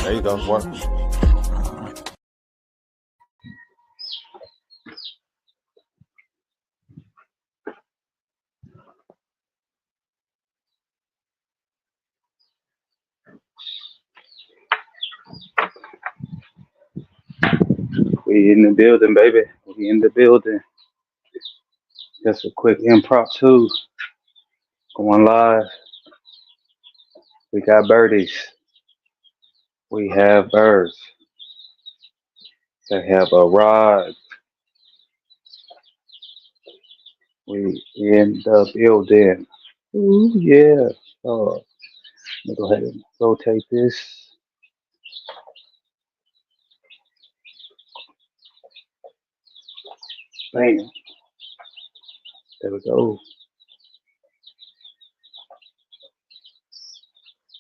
There you go. Work. We in the building, baby. We in the building. Just a quick impromptu going live. We got birdies. We have birds. They have arrived. We in the building. Ooh, yeah. Oh, let me go ahead and rotate this. Bam. There we go.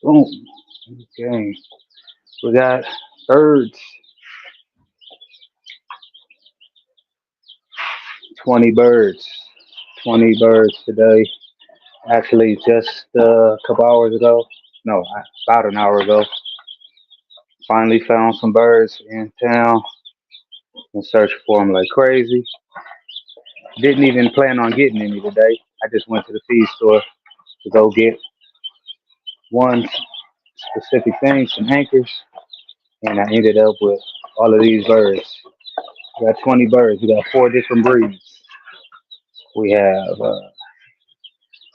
Boom. Okay. We got birds. 20 birds. 20 birds today. Actually, just a couple hours ago. No, about an hour ago. Finally found some birds in town and searched for them like crazy. Didn't even plan on getting any today. I just went to the feed store to go get one specific thing, some anchors, and I ended up with all of these birds. We got 20 birds. We got four different breeds. We have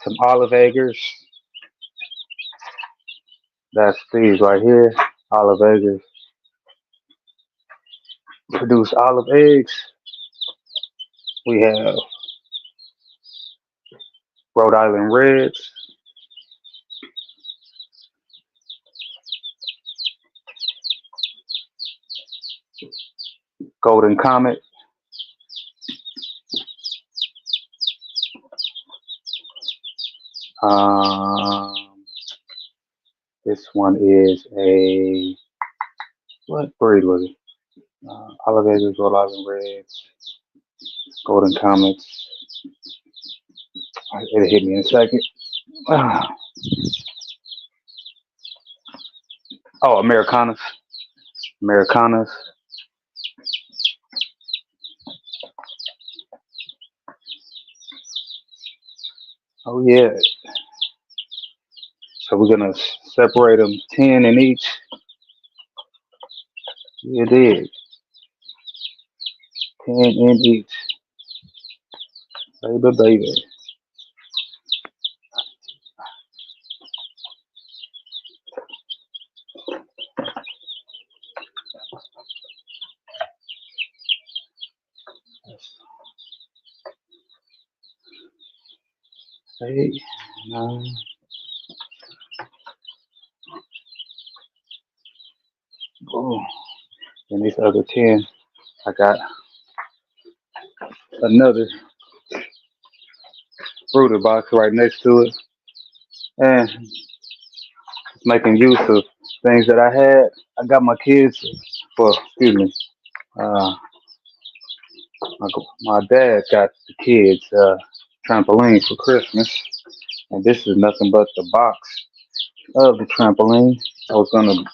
some olive eggers. That's these right here. Olive eggers produce olive eggs. We have Rhode Island Reds. Golden Comet. Um, this one is a, what breed was it? Olive Eggers, Rhode Island Reds, Golden Comets. It'll hit me in a second. Ah. Oh, Americanas. Americanas. Oh, yeah. So we're going to separate them 10 in each. You did. 10 in each. Baby, baby. Eight, nine. Oh, and these other 10, I got another brooder box right next to it. And making use of things that I had. I got my kids, excuse me, uh, my dad got the kids trampoline for Christmas. And this is nothing but the box of the trampoline. I was going to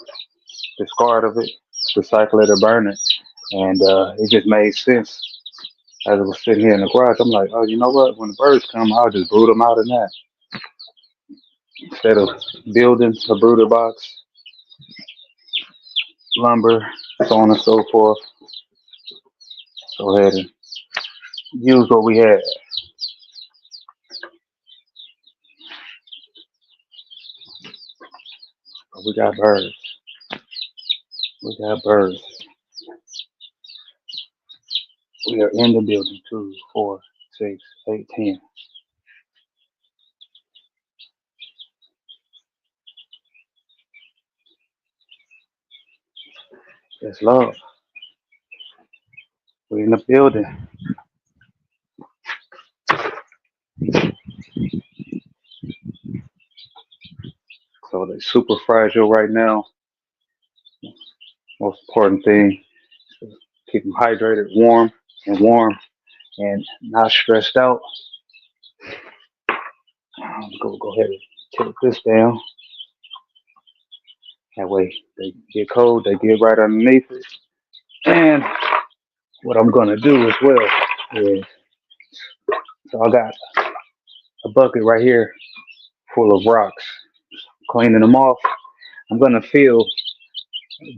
discard of it, recycle it or burn it. And it just made sense as I was sitting here in the garage. I'm like, oh, you know what? When the birds come, I'll just brood them out in that. Instead of building a brooder box, lumber, so on and so forth. Go ahead and use what we had. We got birds. We got birds. We are in the building. 2, 4, 6, 8, 10. It's love. We're in the building. So they're super fragile right now. Most important thing, keep them hydrated, warm, and not stressed out. Go ahead and take this down. That way they get cold, they get right underneath it. And what I'm gonna do as well is, so I got a bucket right here full of rocks, cleaning them off. I'm gonna fill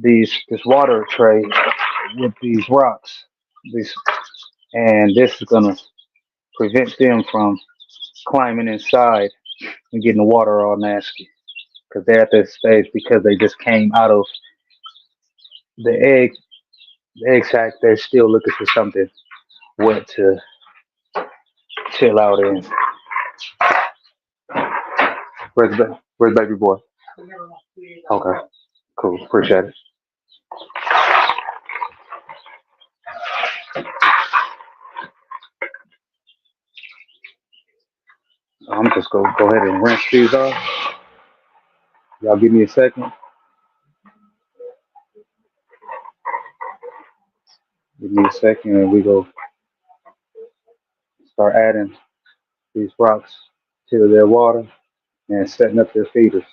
this water tray with these rocks. This and this is gonna prevent them from climbing inside and getting the water all nasty. Because they're at this stage because they just came out of the egg the egg sac. They're still looking for something wet to chill out in. Where's baby boy? Okay, cool. Appreciate it. I'm just gonna go ahead and rinse these off. Y'all give me a second. Give me a second, and we go start adding these rocks to their water and setting up their feeders.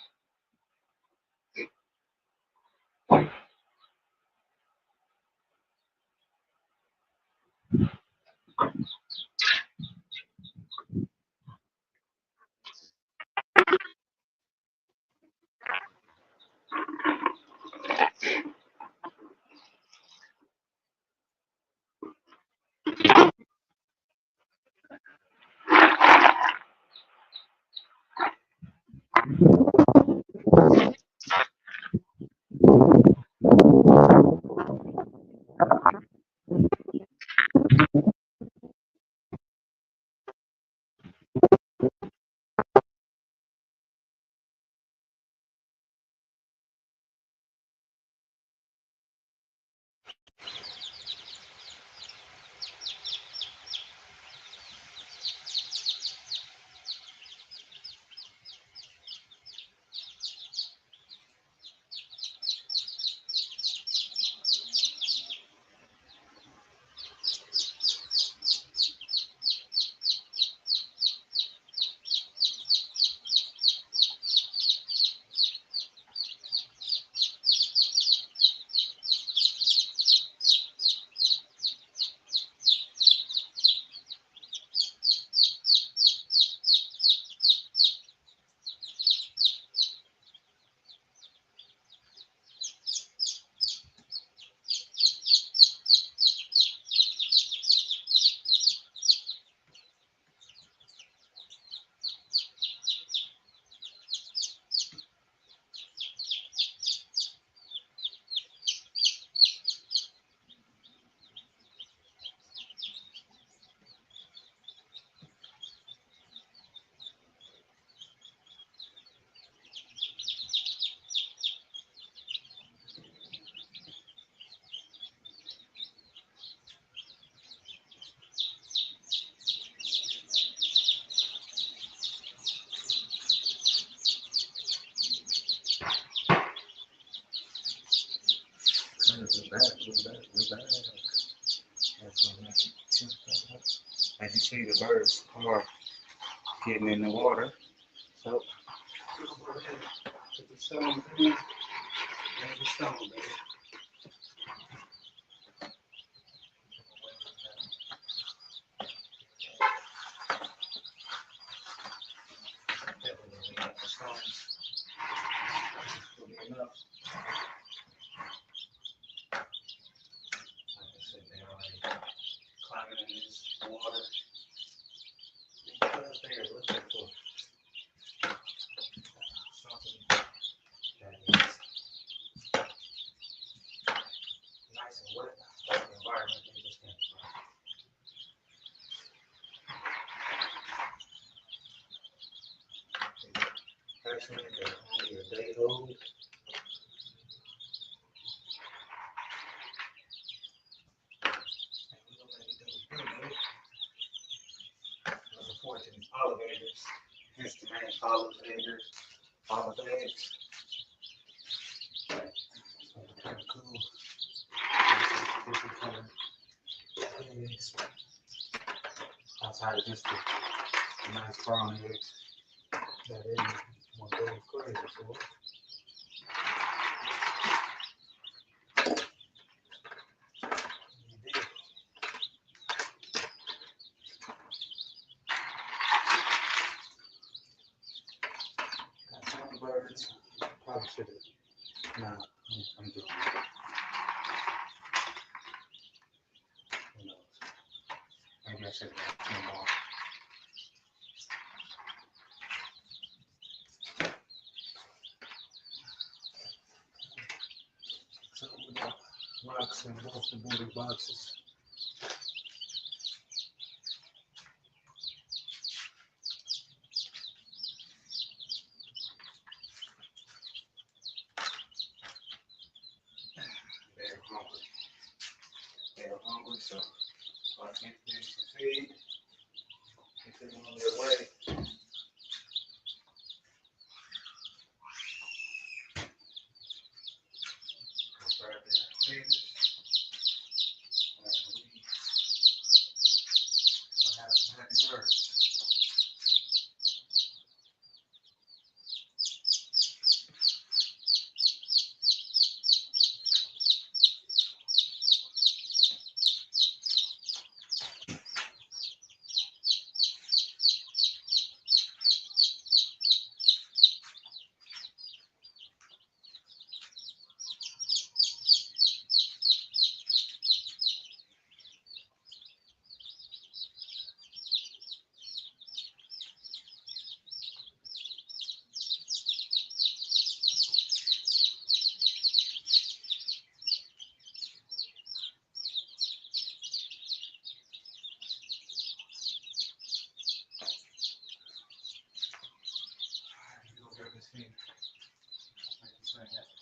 As you see, the birds are getting in the water. So, put the stone in. There's the stone, baby. Definitely got the stones. Will be enough. Like I said, they're already climbing in this water because they are looking for something that is nice and wet. Like the environment they just came from. Actually, they're only a day old. And we're gonna make it do good, baby. Looking forward to these olive eggs. Hence the name olive eggs. Olive eggs. Kind of cool. Different color eggs. Outside of just the nice brown eggs that everyone goes crazy for. should have. Nah, I'm doing it. Who knows? Maybe I should have got 2 more. Something about rocks in both the booty boxes. They're hungry. They're hungry, so if I can't get some feed, get them on their way. Go grab their feeders, and we will have some happy birds. Go grab this feeder. Make this thing happen.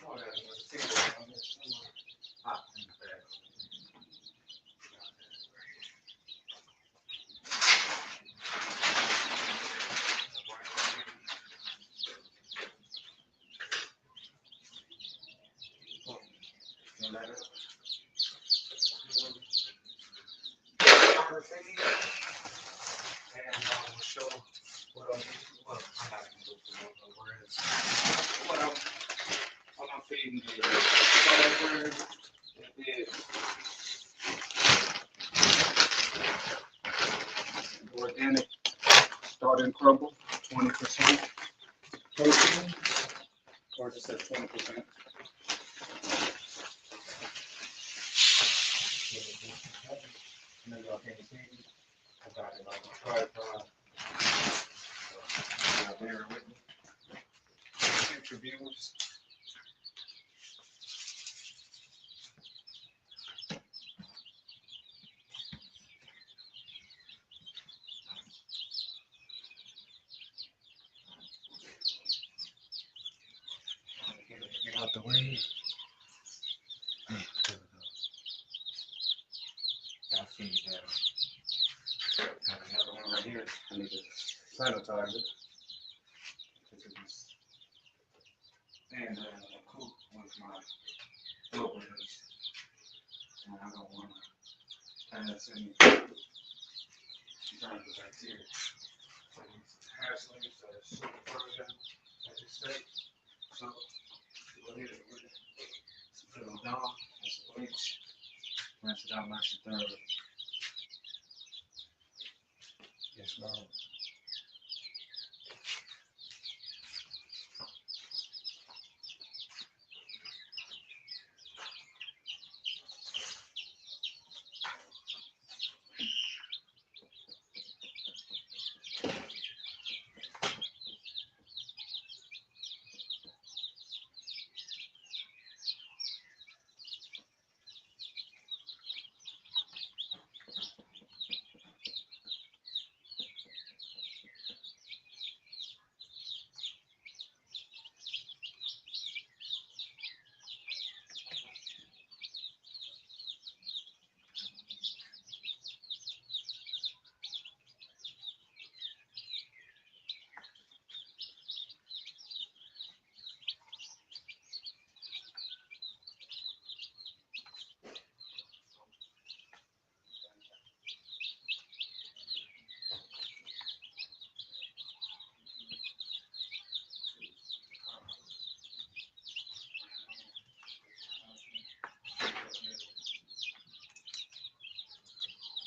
Oh, there's another feeder down there somewhere. Ah, in the bag. You let it her feed, and we'll show what I'm using. Well, I'm not even going to go through where it's what I'm feeding the bird. It is organic starting crumble, 20% protein, or just says 20%. Maybe y'all can't see me. I got it on the tripod. So, bear with me. Future viewers. Get out the way. There we go. Got feed down. Got another one right here. I need to sanitize it. And cook with my blueberries. And I don't want to pass any germs or bacteria. So I need some hash leaves that are super frozen at this state. So We'll hit it with put it on down, that's a bleach, rinse it out nice and thoroughly. Yes, bro.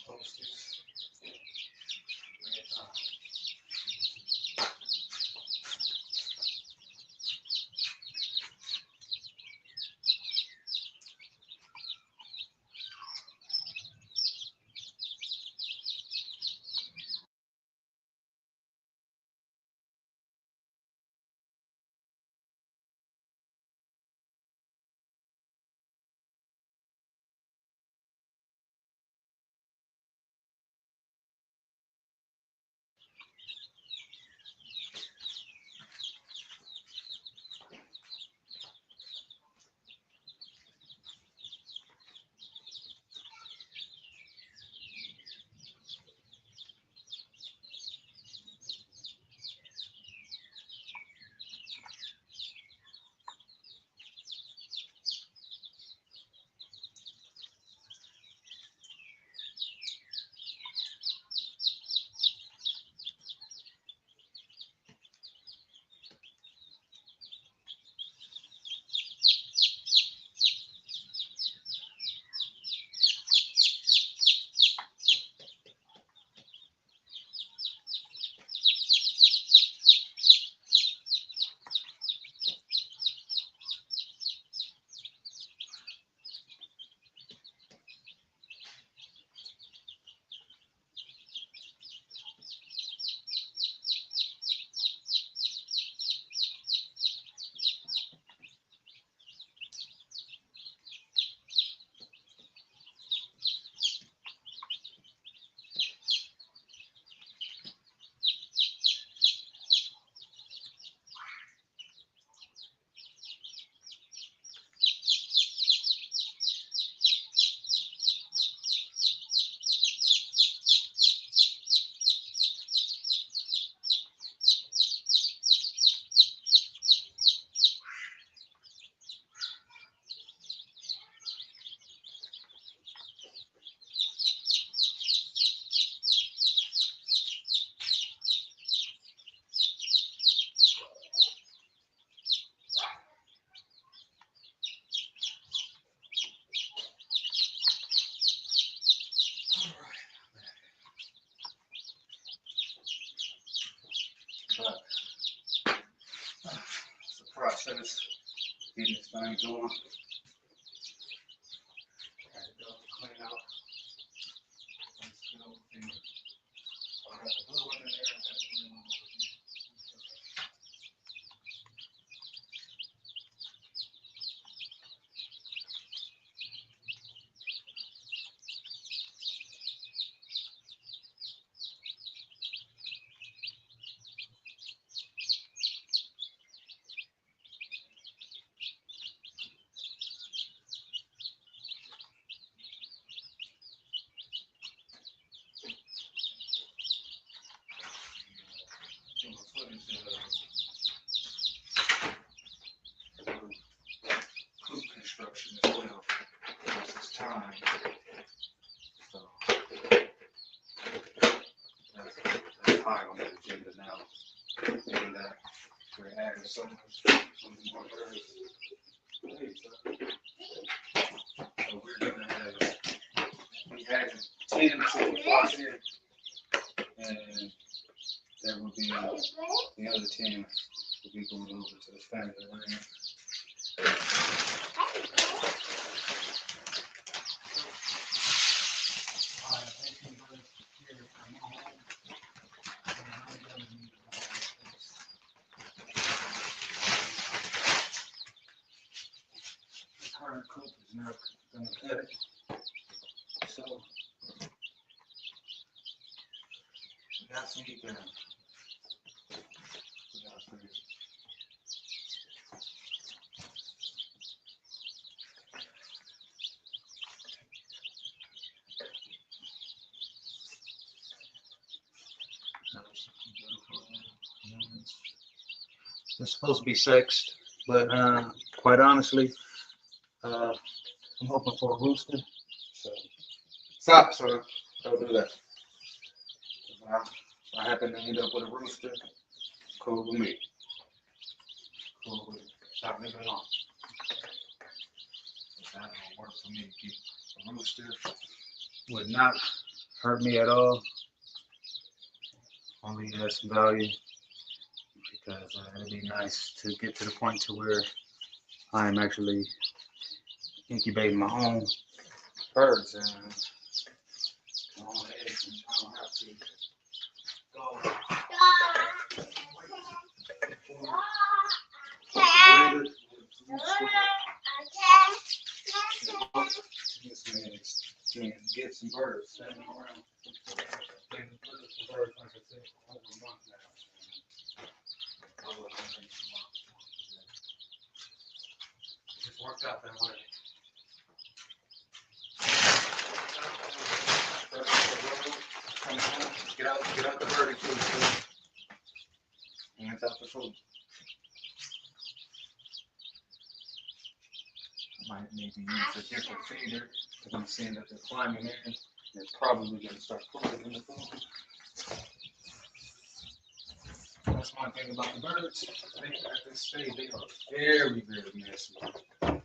Hostess, red top. But it's a process getting this thing going. Had to go clean out. Let's go. I got the blue one in there. I got the green one over here. Put my foot into the coop construction as well. Because it's time. So that's high on the agenda now. Given that we're adding so much more birds. 10 to flock in, and that would be the other 10 would be going over to the family land. Current coop is not going to cut it, so we got some heat down. It's supposed to be sexed, but quite honestly, I'm hoping for a rooster. So stop, sir. Don't do that. If I happen to end up with a rooster, cool with me. Cool with me. Stop leaving it on. That don't work for me. Keep a rooster would not hurt me at all. Only has some value because it'd be nice to get to the point to where I am actually incubating my own birds and my own eggs, and I don't have to go. Get some birds standing around. They've been looking for birds, like I said, for over a month now. It just worked out that way. Get out the birdie food. Hands out the food. I might maybe use a different feeder because I'm seeing that they're climbing in. They're probably going to start pulling in the food. That's one thing about the birds. They, at this stage, they are very, very messy. Very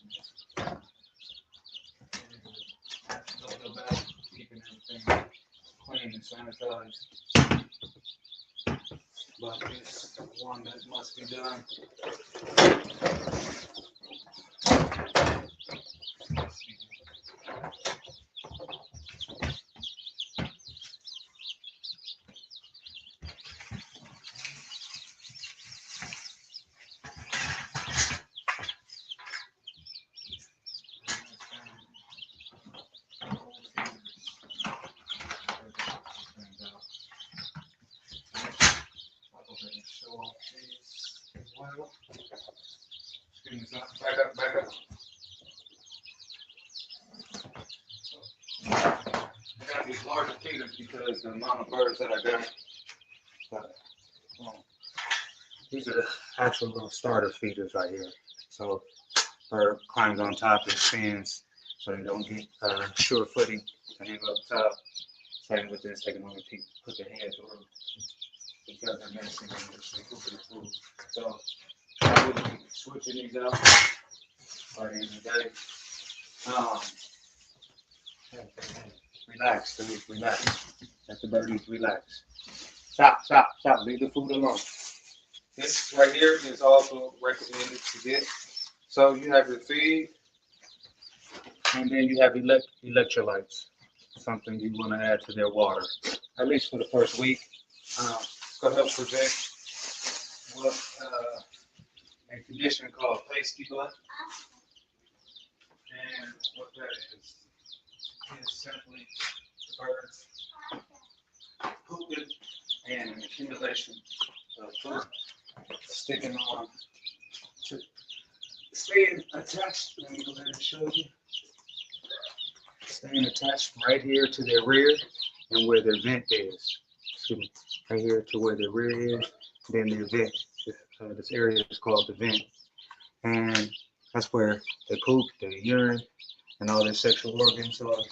messy. Don't feel bad keeping everything clean and sanitized. But it's one that must be done. Back up. I got these larger feeders because the amount of birds that I got. But, these are the actual little starter feeders right here. So bird climbs on top and spins so they don't get sure footing to hang up top. Same with this, they can only put their head through because they're messing with the food. So I will be switching these out by the end of the day. Relax, dude, relax. Let the birdies relax. Stop, leave the food alone. This right here is also recommended to get. So you have your feed, and then you have electrolytes, something you want to add to their water, at least for the first week. It's going to help prevent what a condition called pasty blood. And what that is simply the birds pooping and an accumulation of food sticking on to staying attached. Let me go ahead and show you. Staying attached right here to their rear and where their vent is. Excuse me, right here to where their rear is, then their vent. This area is called the vent. And that's where they poop, they urine, and all their sexual organs are.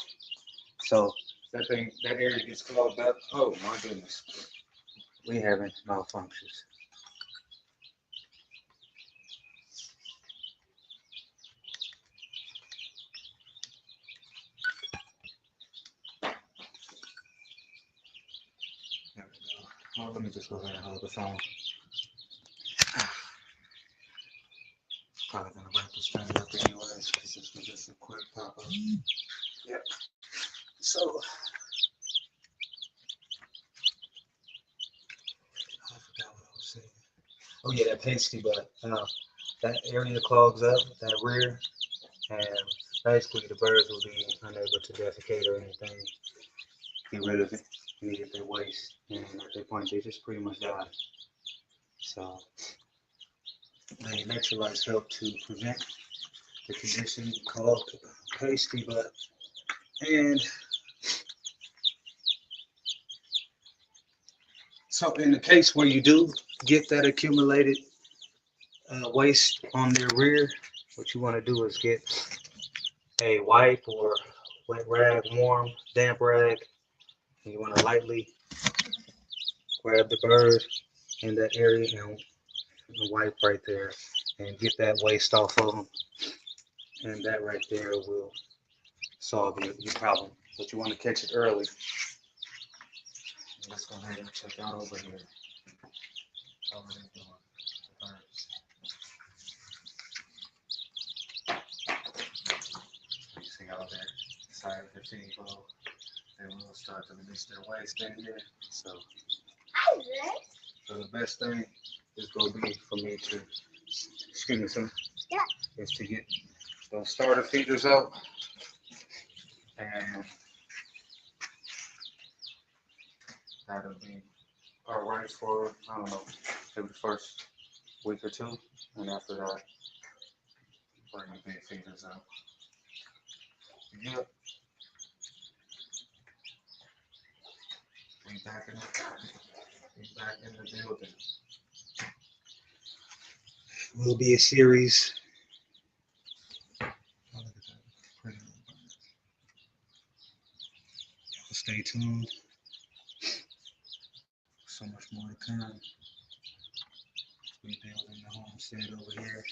So that area gets clogged up. Oh my goodness. We having malfunctions. Well, let me just go ahead and hold the phone. Probably gonna wrap this thing up anyways, because this was just a quick pop up. Yep. So, I forgot what I was saying. Oh yeah, that pasty butt. That area clogs up, that rear, and basically the birds will be unable to defecate or anything. Get rid of it and get their waste, and at that point they just pretty much die. So the electrolytes help to prevent the condition called pasty butt. And so in the case where you do get that accumulated waste on their rear, what you want to do is get a wipe or wet rag, warm, damp rag, and you want to lightly grab the bird in that area and wipe right there and get that waste off of them. And that right there will solve your problem. But you want to catch it early. Let's go ahead and check out over here. How are they doing? The birds. You see how they're inside of the feed bowl. They will start to release their waste in here. So the best thing is going to be for me to, excuse me, son, is to get those starter feeders out. And that'll be all right for, I don't know, maybe the first week or two. And after that, bring the big feeders out. Yep. We back in the building. Will be a series. Oh, look at that. Pretty little bird. Stay tuned. So much more to come. We building the homestead over here.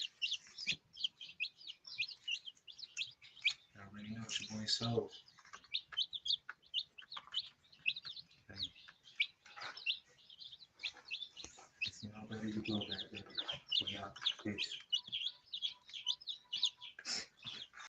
I already know it's your boy Soul. Hey, if you're not ready to go back, baby, we out. Peace.